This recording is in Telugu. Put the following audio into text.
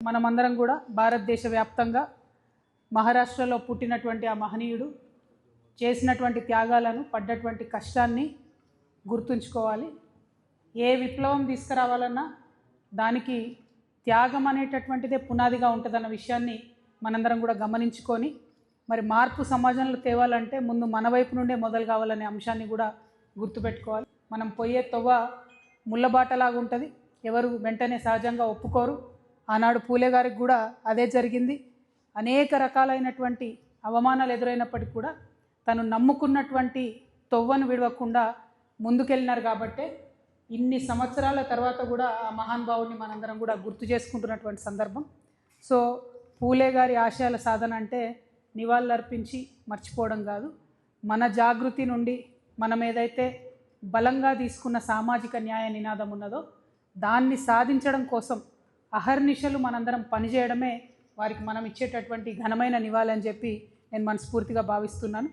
మనమందరం కూడా భారతదేశ వ్యాప్తంగా మహారాష్ట్రలో పుట్టినటువంటి ఆ మహనీయుడు చేసినటువంటి త్యాగాలను, పడ్డటువంటి కష్టాన్ని గుర్తుంచుకోవాలి. ఏ విప్లవం తీసుకురావాలన్నా దానికి త్యాగం అనేటటువంటిదే పునాదిగా ఉంటుందన్న విషయాన్ని మనందరం కూడా గమనించుకొని, మరి మార్పు సమాజంలో తేవాలంటే ముందు మన వైపు నుండే మొదలు కావాలనే అంశాన్ని కూడా గుర్తుపెట్టుకోవాలి. మనం పోయే తొవ్వ ముళ్ళబాటలాగా ఉంటుంది, ఎవరు వెంటనే సహజంగా ఒప్పుకోరు. ఆనాడు పూలే గారికి కూడా అదే జరిగింది. అనేక రకాలైనటువంటి అవమానాలు ఎదురైనప్పటికీ కూడా తను నమ్ముకున్నటువంటి తొవ్వను విడవకుండా ముందుకెళ్ళినారు. కాబట్టే ఇన్ని సంవత్సరాల తర్వాత కూడా ఆ మహానుభావుని మనందరం కూడా గుర్తు చేసుకుంటున్నటువంటి సందర్భం. సో పూలే గారి ఆశయాల సాధన అంటే నివాళులర్పించి మర్చిపోవడం కాదు, మన జాగృతి నుండి మనం ఏదైతే బలంగా తీసుకున్న సామాజిక న్యాయ నినాదం ఉన్నదో దాన్ని సాధించడం కోసం అహర్నిశలు మనందరం పనిచేయడమే వారికి మనం ఇచ్చేటటువంటి ఘనమైన నివాళి అని చెప్పి నేను మనస్ఫూర్తిగా భావిస్తున్నాను.